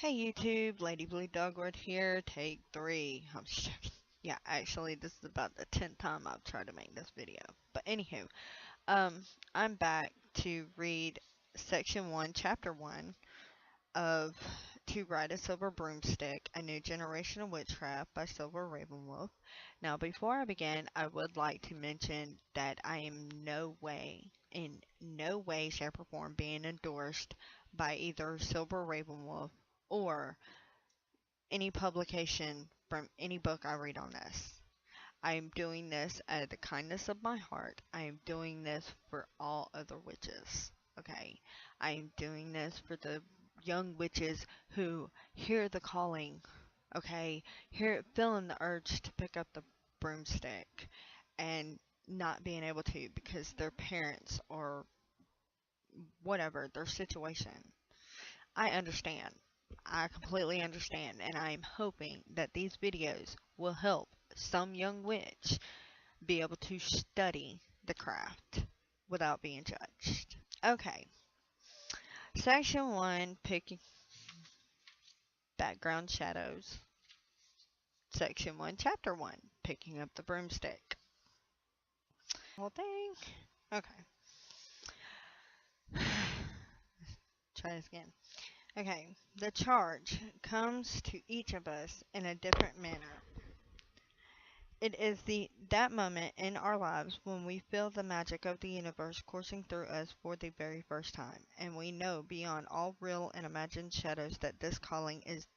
Hey YouTube, Lady Blue Dogwood here, take 3. I'm just joking. Yeah, actually this is about the 10th time I've tried to make this video. But anywho, I'm back to read section 1, chapter 1 of To Ride a Silver Broomstick, A New Generation of Witchcraft by Silver Ravenwolf. Now before I begin, I would like to mention that I am in no way, shape, or form being endorsed by either Silver Ravenwolf or any publication from any book I read on this. I am doing this out of the kindness of my heart. I am doing this for all other witches. Okay? I am doing this for the young witches who hear the calling. Okay? Feeling the urge to pick up the broomstick and not being able to because their parents or whatever their situation. I understand. I completely understand, and I am hoping that these videos will help some young witch be able to study the craft without being judged. Okay, section 1, picking background shadows. Section 1, chapter 1, picking up the broomstick. Whole thing. Okay. Try this again. Okay, the charge comes to each of us in a different manner. It is that moment in our lives when we feel the magic of the universe coursing through us for the very first time, and we know beyond all real and imagined shadows that this calling is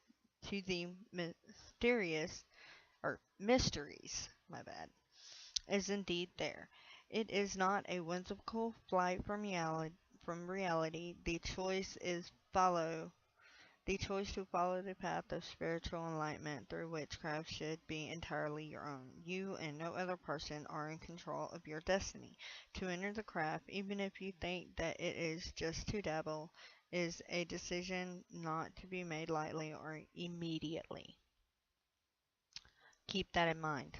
to the mysterious, or mysteries, my bad, is indeed there. It is not a whimsical flight from reality. The choice to follow the path of spiritual enlightenment through witchcraft should be entirely your own. You and no other person are in control of your destiny. To enter the craft, even if you think that it is just to dabble, is a decision not to be made lightly or immediately. Keep that in mind.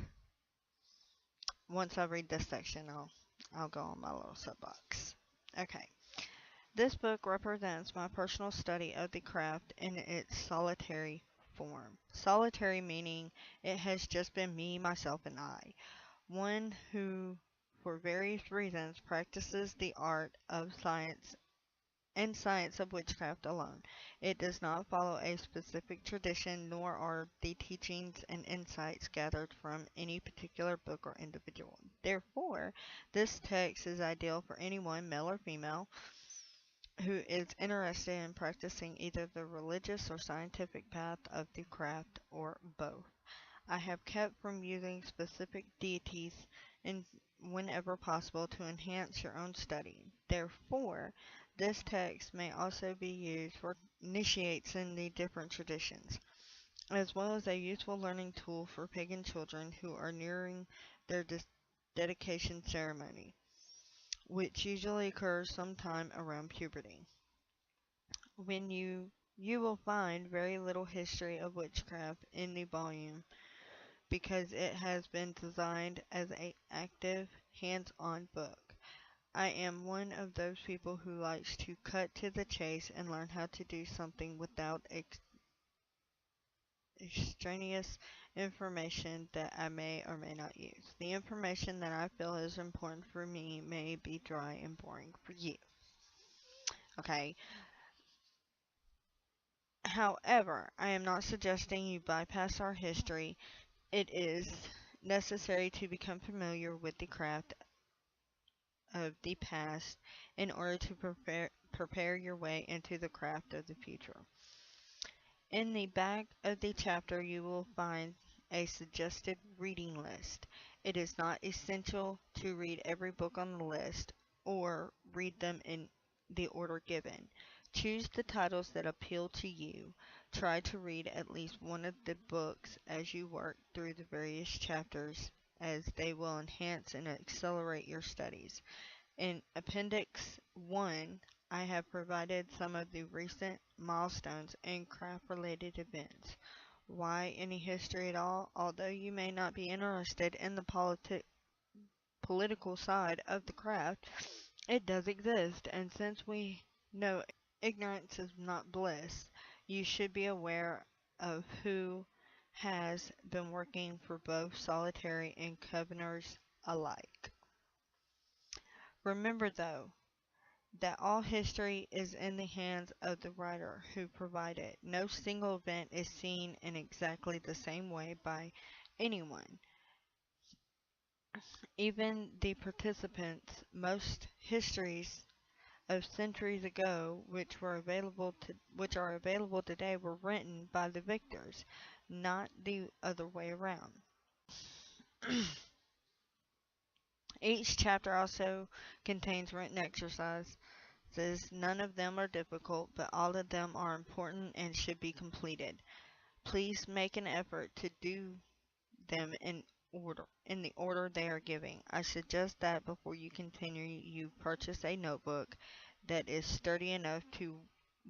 Once I read this section, I'll go on my little soapbox. Okay. This book represents my personal study of the craft in its solitary form. Solitary meaning it has just been me, myself, and I. One who, for various reasons, practices the art of science and science of witchcraft alone. It does not follow a specific tradition, nor are the teachings and insights gathered from any particular book or individual. Therefore, this text is ideal for anyone, male or female, who is interested in practicing either the religious or scientific path of the craft or both. I have kept from using specific deities whenever possible to enhance your own study. Therefore, this text may also be used for initiates in the different traditions, as well as a useful learning tool for pagan children who are nearing their dedication ceremony, which usually occurs sometime around puberty. When you will find very little history of witchcraft in the volume because it has been designed as an active, hands-on book. I am one of those people who likes to cut to the chase and learn how to do something without extraneous information that I may or may not use. The information that I feel is important for me may be dry and boring for you. Okay. However, I am not suggesting you bypass our history. It is necessary to become familiar with the craft of the past in order to prepare your way into the craft of the future. In the back of the chapter, you will find a suggested reading list. It is not essential to read every book on the list or read them in the order given. Choose the titles that appeal to you. Try to read at least one of the books as you work through the various chapters, as they will enhance and accelerate your studies. In Appendix 1, I have provided some of the recent milestones and craft-related events. Why any history at all? Although you may not be interested in the political side of the craft, it does exist, and since we know ignorance is not bliss, You should be aware of who has been working for both solitary and covenanters alike. Remember, though, that all history is in the hands of the writer who provided it. No single event is seen in exactly the same way by anyone, even the participants. Most histories of centuries ago, which are available today, were written by the victors, not the other way around. Each chapter also contains written exercises. None of them are difficult, but all of them are important and should be completed. Please make an effort to do them in the order they are giving. I suggest that before you continue, you purchase a notebook that is sturdy enough to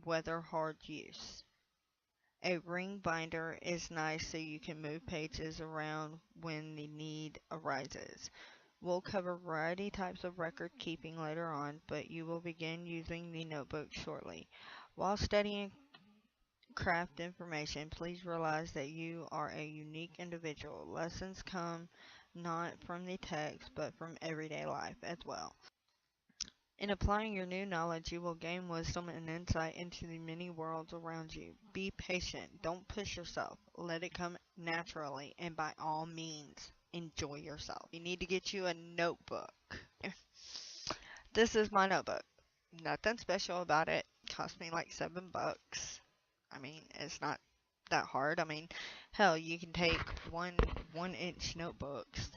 weather hard use. A ring binder is nice so you can move pages around when the need arises. We'll cover variety types of record keeping later on, but you will begin using the notebook shortly. While studying craft information, please realize that you are a unique individual. Lessons come not from the text, but from everyday life as well. In applying your new knowledge, you will gain wisdom and insight into the many worlds around you. Be patient. Don't push yourself. Let it come naturally, and by all means, enjoy yourself. You need to get you a notebook. This is my notebook. Nothing special about it. Cost me like $7. I mean, it's not that hard. I mean, hell, you can take one-inch notebooks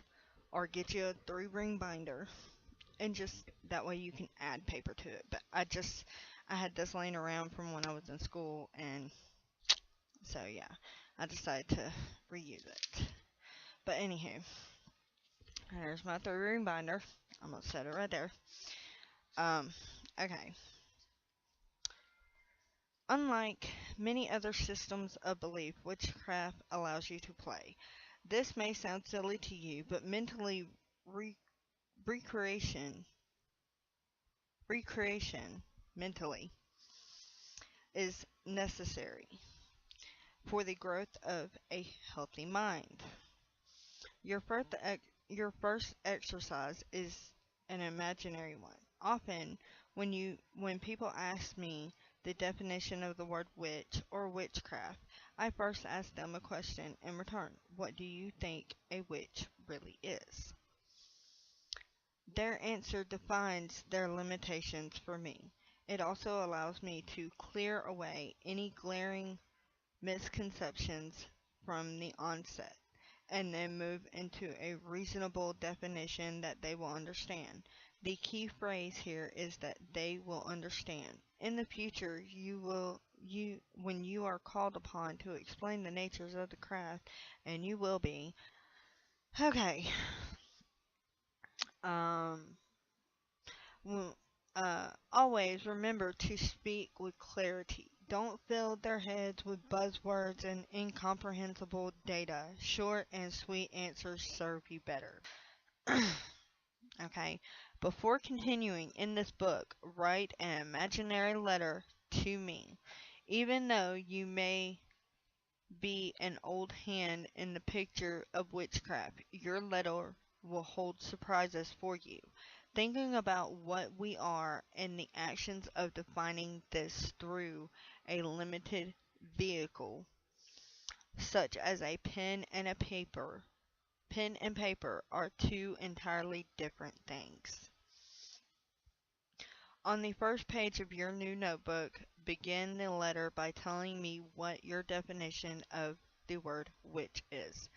or get you a 3-ring binder, and just that way you can add paper to it. But I had this laying around from when I was in school, and so yeah, I decided to reuse it. But anywho, there's my 3-ring binder. I'm gonna set it right there. Um, okay. Unlike many other systems of belief, witchcraft allows you to play. This may sound silly to you, but re- recreation, recreation mentally is necessary for the growth of a healthy mind. Your first exercise is an imaginary one. Often, when people ask me the definition of the word witch or witchcraft, I first ask them a question in return. What do you think a witch really is? Their answer defines their limitations for me. It also allows me to clear away any glaring misconceptions from the onset, and then move into a reasonable definition that they will understand. The key phrase here is that they will understand. In the future, when you are called upon to explain the natures of the craft, and you will be, okay, um, always remember to speak with clarity. Don't fill their heads with buzzwords and incomprehensible data. Short and sweet answers serve you better. Okay, before continuing in this book, write an imaginary letter to me. Even though you may be an old hand in the picture of witchcraft, your letter will hold surprises for you. Thinking about what we are and the actions of defining this through a limited vehicle, such as a pen and paper are two entirely different things. On the first page of your new notebook, begin the letter by telling me what your definition of the word witch is.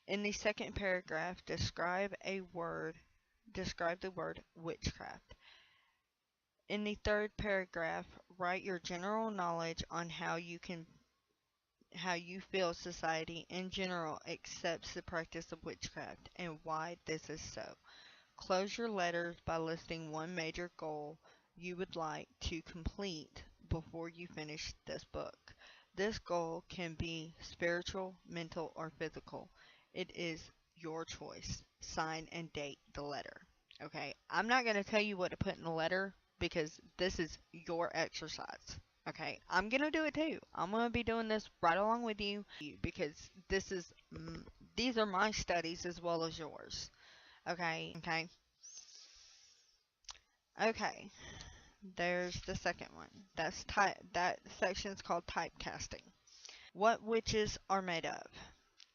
In the second paragraph, describe the word witchcraft. In the third paragraph, write your general knowledge on how you feel society in general accepts the practice of witchcraft and why this is so. Close your letters by listing one major goal you would like to complete before you finish this book. This goal can be spiritual, mental, or physical. It is your choice. Sign and date the letter. Okay, I'm not going to tell you what to put in the letter because this is your exercise. Okay, I'm gonna do it too. I'm gonna be doing this right along with you because these are my studies as well as yours. Okay, okay, okay. There's the second one. That's type. That section's called typecasting. What witches are made of.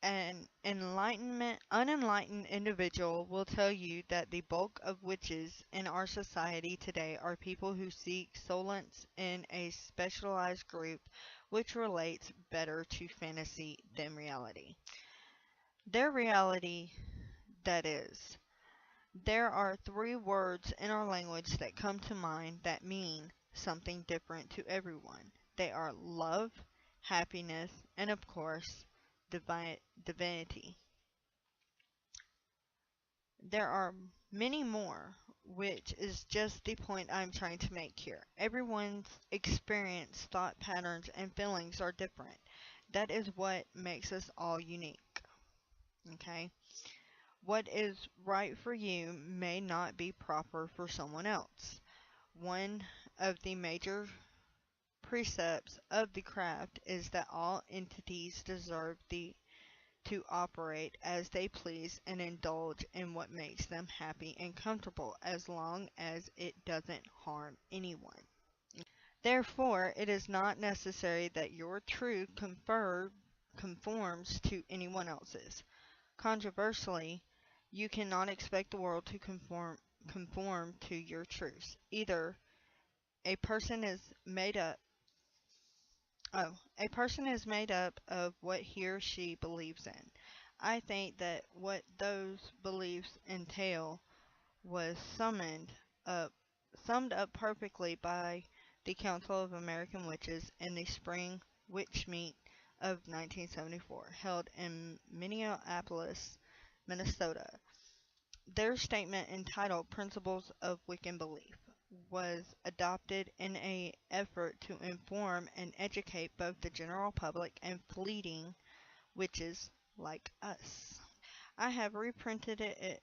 An unenlightened individual will tell you that the bulk of witches in our society today are people who seek solace in a specialized group which relates better to fantasy than reality. Their reality, that is. There are three words in our language that come to mind that mean something different to everyone. They are love, happiness, and of course, divinity. There are many more, which is just the point I'm trying to make here. Everyone's experience, thought patterns, and feelings are different. That is what makes us all unique. Okay? What is right for you may not be proper for someone else. One of the major precepts of the craft is that all entities deserve to operate as they please and indulge in what makes them happy and comfortable as long as it doesn't harm anyone. Therefore, it is not necessary that your truth conforms to anyone else's. Controversially, you cannot expect the world to conform to your truths. Either a person is made up a person is made up of what he or she believes in. I think that what those beliefs entail was up summed up perfectly by the Council of American Witches in the spring witch meet of 1974, held in Minneapolis, Minnesota. Their statement, entitled Principles of Wiccan Belief, was adopted in an effort to inform and educate both the general public and fleeting witches like us. I have reprinted it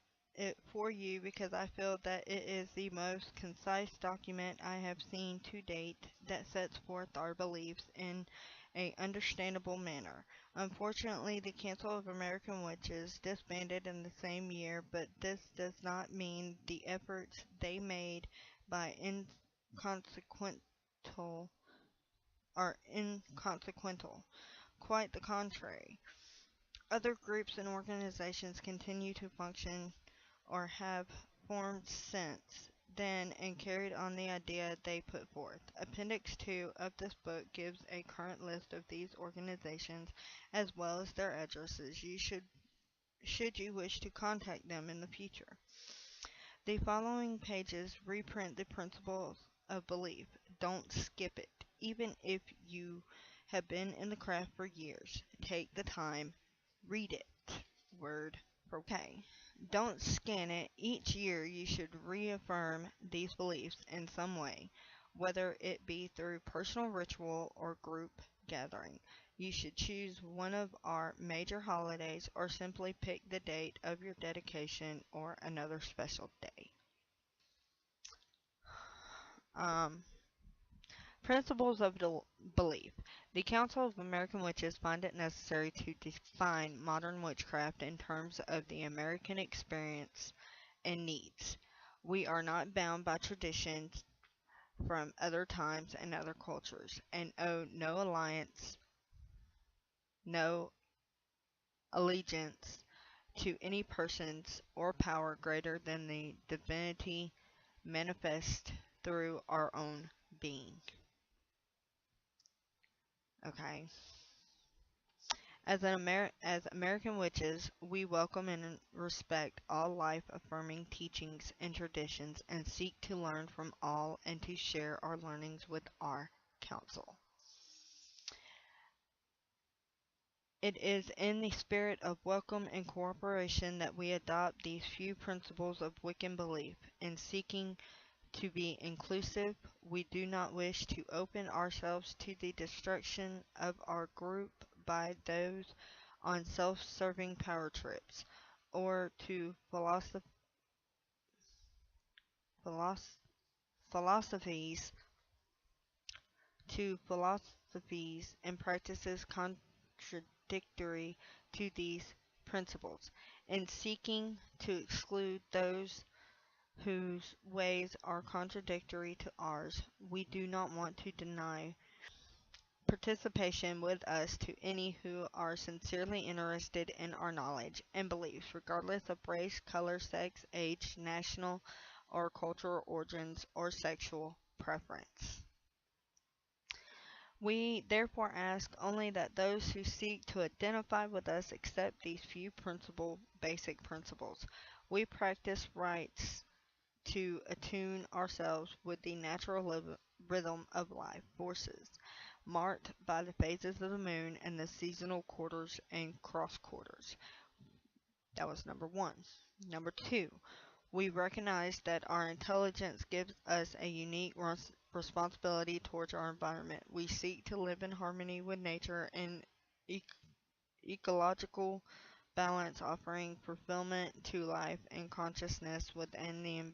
for you because I feel that it is the most concise document I have seen to date that sets forth our beliefs in a understandable manner. Unfortunately, the Council of American Witches disbanded in the same year, but this does not mean the efforts they made by inconsequential. Quite the contrary. Other groups and organizations continue to function or have formed since then and carried on the idea they put forth. Appendix 2 of this book gives a current list of these organizations as well as their addresses. Should you wish to contact them in the future. The following pages reprint the principles of belief. Don't skip it. Even if you have been in the craft for years, take the time, read it word for word. Okay. Don't scan it. Each year you should reaffirm these beliefs in some way, whether it be through personal ritual or group gathering. You should choose one of our major holidays or simply pick the date of your dedication or another special day. Um, Principles of belief. The Council of American Witches find it necessary to define modern witchcraft in terms of the American experience and needs. We are not bound by traditions from other times and other cultures, and owe no allegiance to any persons or power greater than the divinity manifest through our own being. Okay. As American witches, we welcome and respect all life-affirming teachings and traditions and seek to learn from all and to share our learnings with our council. It is in the spirit of welcome and cooperation that we adopt these few principles of Wiccan belief. In seeking to be inclusive, we do not wish to open ourselves to the destruction of our group by those on self-serving power trips, or to philosophies to philosophies and practices contradictory to these principles, in seeking to exclude those whose ways are contradictory to ours. We do not want to deny participation with us to any who are sincerely interested in our knowledge and beliefs, regardless of race, color, sex, age, national or cultural origins, or sexual preference. We therefore ask only that those who seek to identify with us accept these few basic principles. We practice rites to attune ourselves with the natural rhythm of life forces, marked by the phases of the moon and the seasonal quarters and cross quarters. That was number one. Number two, we recognize that our intelligence gives us a unique responsibility towards our environment. We seek to live in harmony with nature and ecological balance, offering fulfillment to life and consciousness within the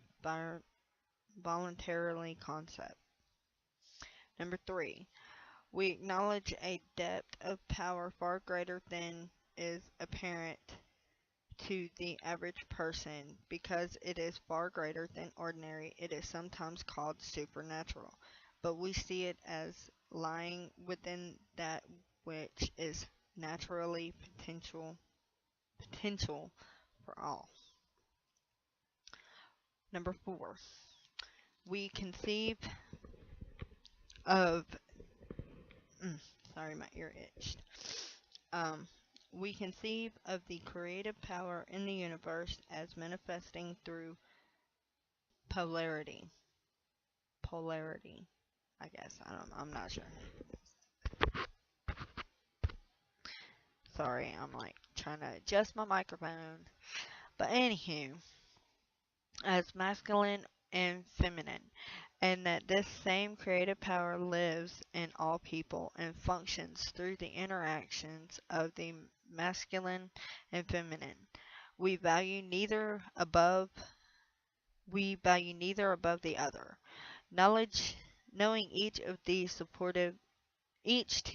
voluntarily concept. Number three, we acknowledge a depth of power far greater than is apparent to the average person. Because it is far greater than ordinary, it is sometimes called supernatural, but we see it as lying within that which is naturally potential for all. Number four, we conceive of sorry, my ear itched. Um, we conceive of the creative power in the universe as manifesting through polarity. Polarity, I guess. I'm not sure. Sorry, I'm like trying to adjust my microphone. But anywho, as masculine and feminine, and that this same creative power lives in all people and functions through the interactions of the masculine and feminine. We value neither above the other. Knowing each to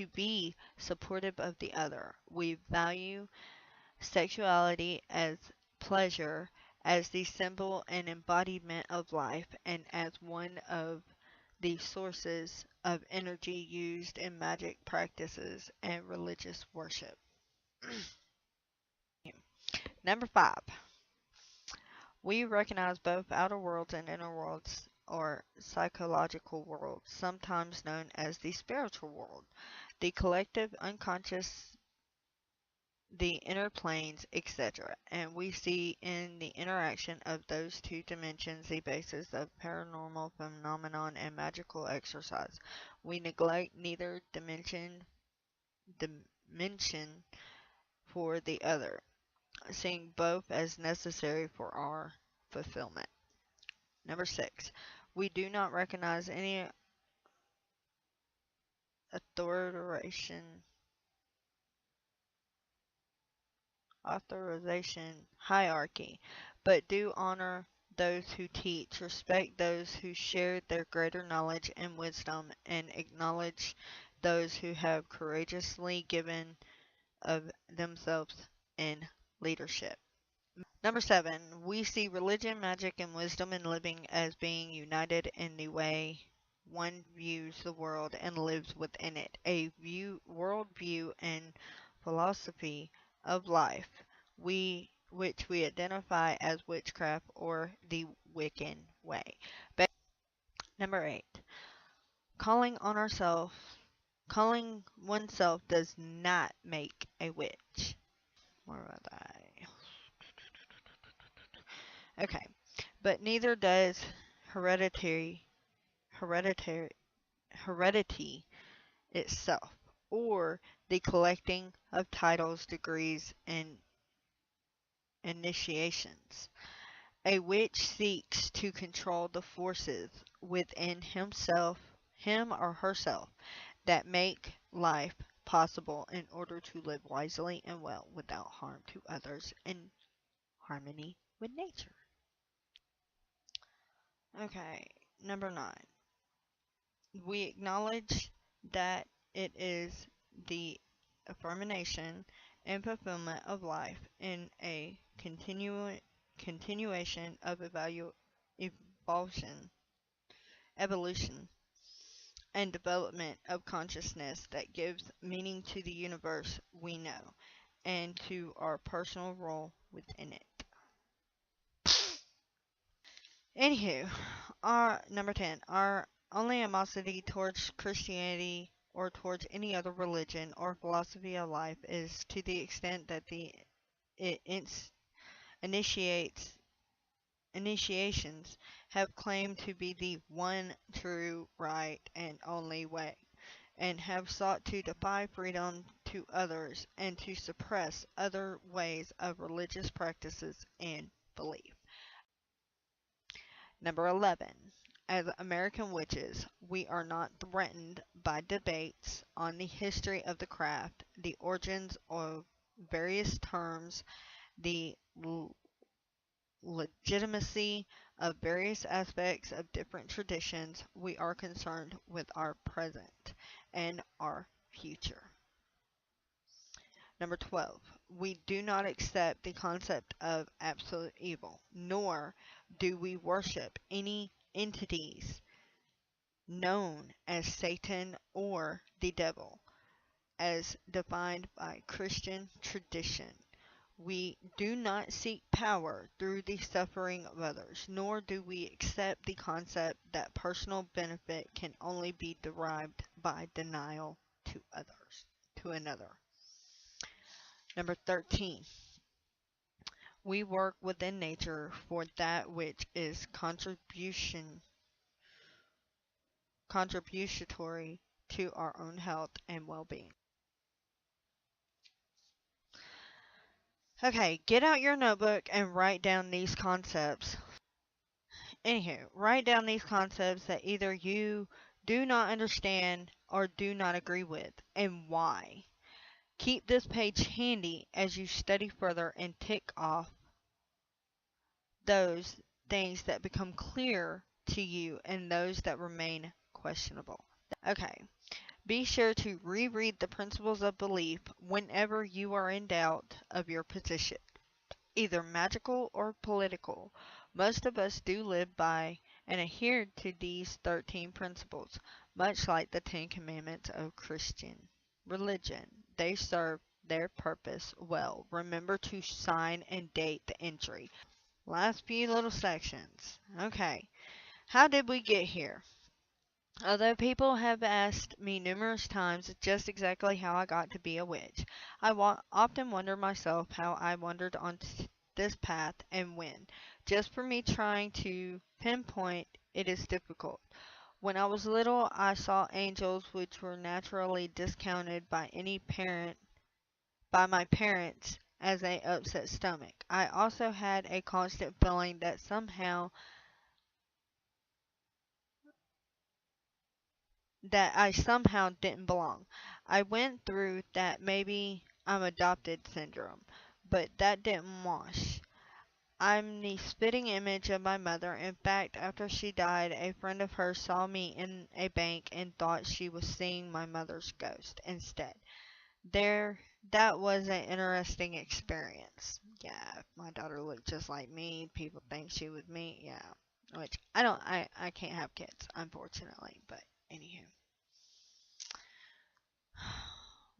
be supportive of the other. We value sexuality as pleasure, as the symbol and embodiment of life, and as one of the sources of energy used in magic practices and religious worship. Number five, we recognize both outer worlds and inner worlds, or psychological worlds, sometimes known as the spiritual world, the collective unconscious, the inner planes, etc. And we see in the interaction of those two dimensions the basis of paranormal phenomenon and magical exercise. We neglect neither dimension for the other, seeing both as necessary for our fulfillment. Number six, we do not recognize any authorization hierarchy, but do honor those who teach, respect those who share their greater knowledge and wisdom, and acknowledge those who have courageously given of themselves in leadership. Number seven, we see religion, magic, and wisdom in living as being united in the way one views the world and lives within it, a worldview and philosophy of life, which we identify as witchcraft or the Wiccan way. Number eight, calling oneself does not make a witch. Where was I? Okay, but neither does heredity heredity itself, or the collecting of titles, degrees, and initiations. A witch seeks to control the forces within him or herself, that make life possible in order to live wisely and well without harm to others in harmony with nature. Okay, number nine. We acknowledge that it is the affirmation and fulfillment of life in a continuation of evolution, evolution and development of consciousness that gives meaning to the universe we know and to our personal role within it. Anywho, our number 10, our only animosity towards Christianity or towards any other religion or philosophy of life is to the extent that it initiates initiations have claimed to be the one true, right, and only way, and have sought to defy freedom to others and to suppress other ways of religious practices and belief. Number 11. As American witches, we are not threatened by debates on the history of the craft, the origins of various terms, the legitimacy of various aspects of different traditions. We are concerned with our present and our future. Number 12. We do not accept the concept of absolute evil, nor do we worship any entities known as Satan or the devil, as defined by Christian tradition. We do not seek power through the suffering of others, nor do we accept the concept that personal benefit can only be derived by denial to another. Number 13. We work within nature for that which is contributory to our own health and well-being. Okay, get out your notebook and write down these concepts. Anywho, write down these concepts that either you do not understand or do not agree with, and why. Keep this page handy as you study further and tick off those things that become clear to you and those that remain questionable. Okay, be sure to reread the principles of belief whenever you are in doubt of your position, either magical or political. Most of us do live by and adhere to these 13 principles, much like the 10 commandments of Christian religion. They serve their purpose well. Remember to sign and date the entry. Last few little sections. Okay, how did we get here? Although people have asked me numerous times just exactly how I got to be a witch, I often wonder myself how I wandered on this path and when. Just for me trying to pinpoint it is difficult. When I was little, I saw angels which were naturally discounted by my parents as an upset stomach. I also had a constant feeling that I somehow didn't belong. I went through that maybe I'm adopted syndrome, but that didn't wash. I'm the spitting image of my mother. In fact, after she died, a friend of hers saw me in a bank and thought she was seeing my mother's ghost instead. That was an interesting experience. Yeah, if my daughter looked just like me, people think she was me. Yeah, which I can't have kids, unfortunately, but anywho.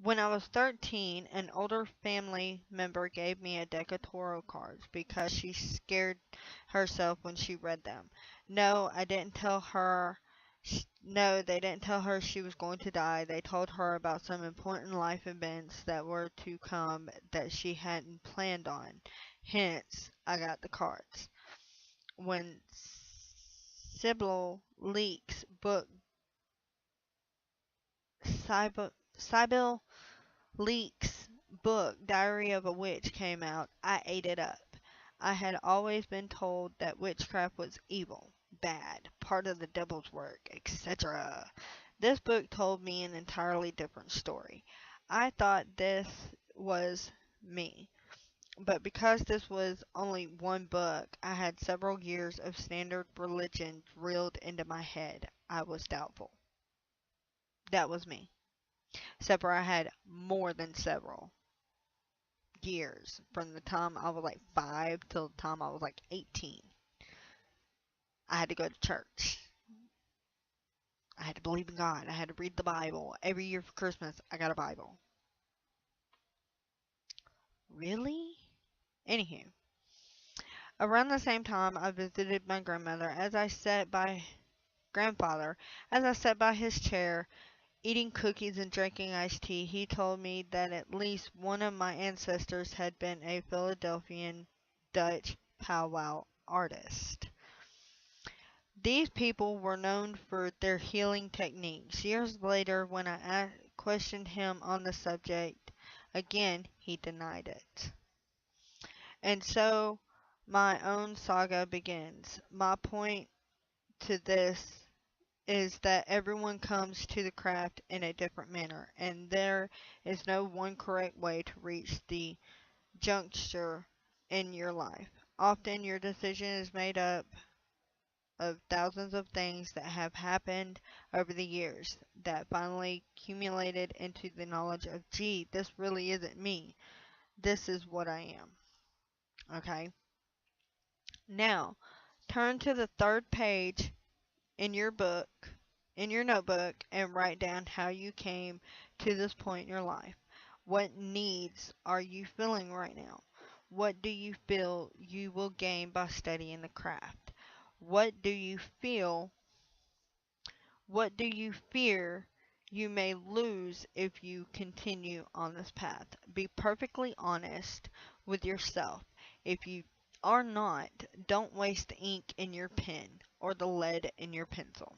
When I was 13, an older family member gave me a deck of tarot cards because she scared herself when she read them. No, I didn't tell her. No, they didn't tell her she was going to die. They told her about some important life events that were to come that she hadn't planned on. Hence, I got the cards. When Sybil Leek's book, Sybil Leek's book, Diary of a Witch, came out, I ate it up. I had always been told that witchcraft was evil, bad, part of the devil's work, etc. This book told me an entirely different story. I thought this was me. But because this was only one book, I had several years of standard religion drilled into my head. I was doubtful. That was me. Except for I had more than several years from the time I was like 5 till the time I was like 18. I had to go to church. I had to believe in God. I had to read the Bible. Every year for Christmas, I got a Bible. Really? Anywho, around the same time, I visited my grandfather. As I sat by his chair, eating cookies and drinking iced tea, he told me that at least one of my ancestors had been a Philadelphian Dutch powwow artist. These people were known for their healing techniques. Years later, when I questioned him on the subject, again he denied it. And so my own saga begins. My point to this is that everyone comes to the craft in a different manner, and there is no one correct way to reach the juncture in your life. Often your decision is made up of thousands of things that have happened over the years that finally accumulated into the knowledge of, gee, this really isn't me. This is what I am. Okay? Now, turn to the third page in your book, in your notebook, and write down how you came to this point in your life. What needs are you feeling right now? What do you feel you will gain by studying the craft? What do you feel? What do you fear you may lose if you continue on this path? Be perfectly honest with yourself. If you are not, don't waste the ink in your pen or the lead in your pencil.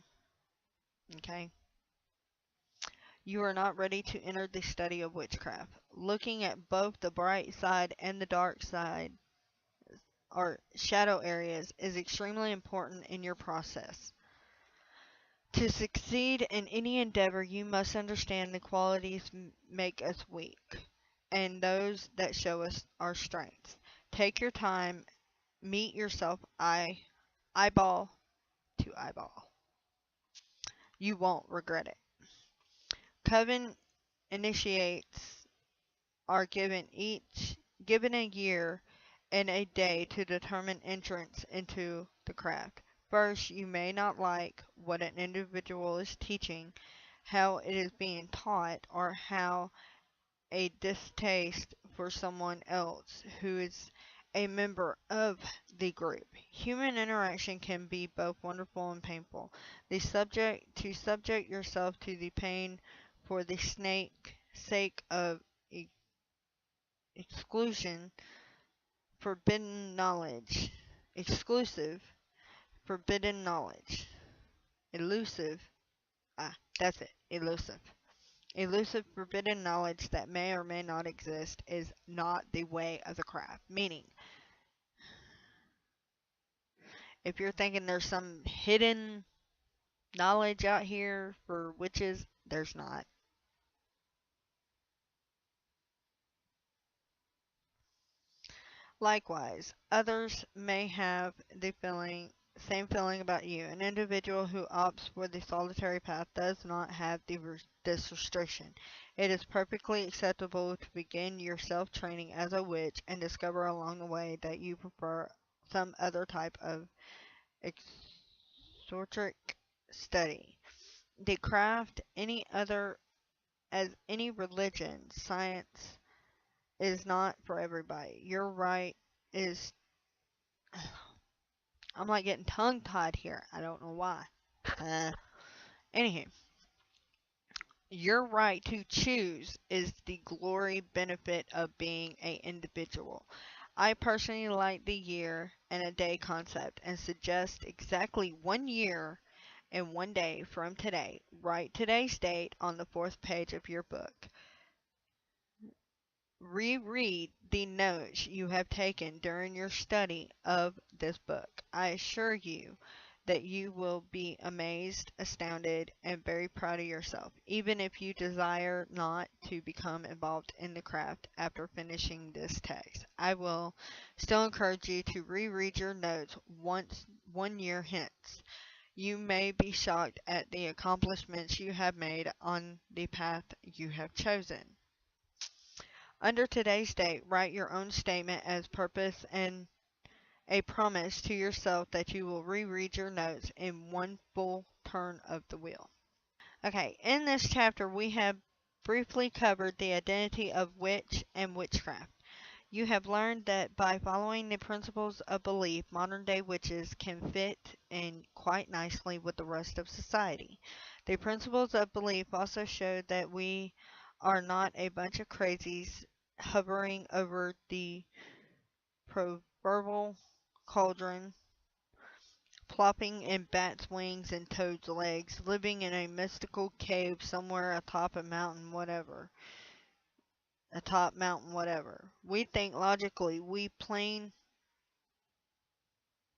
Okay? You are not ready to enter the study of witchcraft. Looking at both the bright side and the dark side or shadow areas is extremely important in your process. To succeed in any endeavor, you must understand the qualities make us weak and those that show us our strengths. Take your time, meet yourself eyeball to eyeball. You won't regret it. Coven initiates are given a year and a day to determine entrance into the craft. First, you may not like what an individual is teaching, how it is being taught, or how a distaste for someone else who is a member of the group. Human interaction can be both wonderful and painful. To subject yourself to the pain for the sake of exclusion, forbidden knowledge, exclusive, forbidden knowledge, elusive, that's it, elusive. Elusive, forbidden knowledge that may or may not exist is not the way of the craft. Meaning, if you're thinking there's some hidden knowledge out here for witches, there's not. Likewise, others may have the same feeling about you. An individual who opts for the solitary path does not have this restriction. It is perfectly acceptable to begin your self-training as a witch and discover along the way that you prefer some other type of exoteric study. The craft, as any religion, science is not for everybody. Your right is I'm like getting tongue tied here. I don't know why. Anywho, your right to choose is the glory benefit of being an individual. I personally like the year and a day concept and suggest exactly 1 year and 1 day from today. Write today's date on the fourth page of your book. Reread the notes you have taken during your study of this book. I assure you that you will be amazed, astounded, and very proud of yourself, even if you desire not to become involved in the craft after finishing this text. I will still encourage you to reread your notes 1 year hence. You may be shocked at the accomplishments you have made on the path you have chosen. Under today's date, write your own statement as purpose and a promise to yourself that you will reread your notes in one full turn of the wheel. Okay, in this chapter, we have briefly covered the identity of witch and witchcraft. You have learned that by following the principles of belief, modern day witches can fit in quite nicely with the rest of society. The principles of belief also show that we are not a bunch of crazies hovering over the proverbial cauldron, plopping in bats' wings and toads' legs, living in a mystical cave somewhere atop a mountain, whatever. Atop mountain, whatever. We think logically, we plan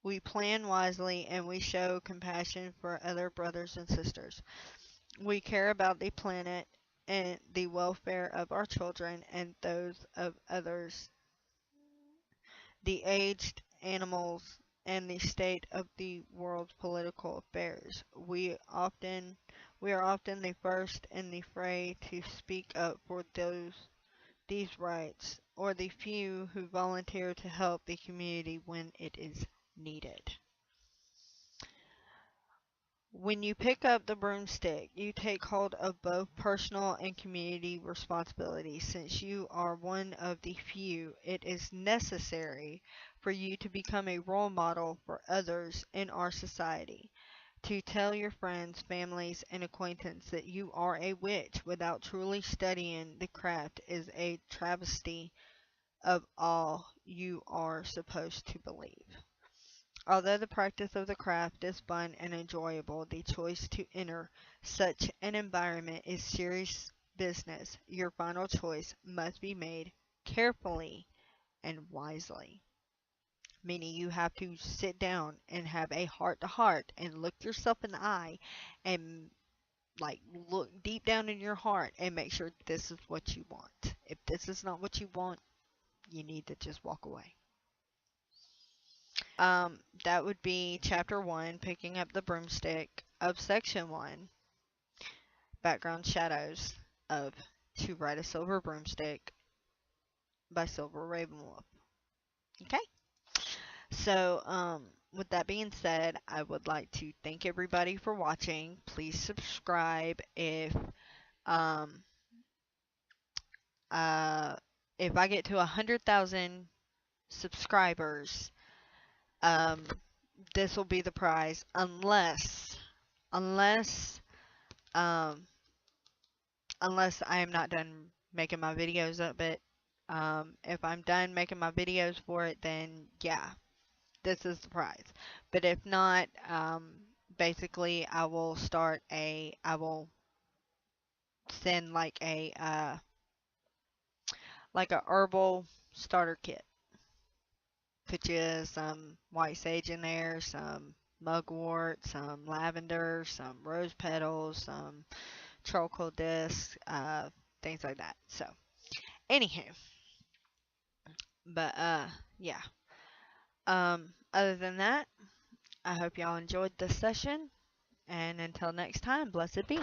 wisely, and we show compassion for other brothers and sisters. We care about the planet and the welfare of our children and those of others, the aged, animals, and the state of the world's political affairs. We are often the first in the fray to speak up for these rights, or the few who volunteer to help the community when it is needed. When you pick up the broomstick, you take hold of both personal and community responsibility. Since you are one of the few, it is necessary for you to become a role model for others in our society. To tell your friends, families, and acquaintances that you are a witch without truly studying the craft is a travesty of all you are supposed to believe. Although the practice of the craft is fun and enjoyable, the choice to enter such an environment is serious business. Your final choice must be made carefully and wisely. Meaning you have to sit down and have a heart to heart and look yourself in the eye and like look deep down in your heart and make sure this is what you want. If this is not what you want, you need to just walk away. That would be chapter 1, picking up the broomstick, of section 1, background shadows of To Ride a Silver Broomstick by Silver Ravenwolf. Okay? So, with that being said, I would like to thank everybody for watching. Please subscribe um, if I get to 100,000 subscribers, this will be the prize, unless um, unless I am not done making my videos up. But if I'm done making my videos for it, then yeah, this is the prize. But if not, basically I will send like a herbal starter kit. Put you some white sage in there, some mugwort, some lavender, some rose petals, some charcoal discs, things like that. So, anywho, but yeah. Other than that, I hope y'all enjoyed this session, and until next time, blessed be.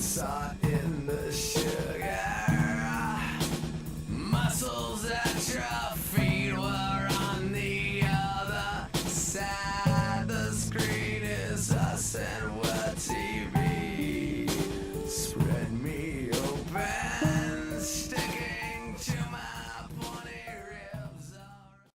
Inside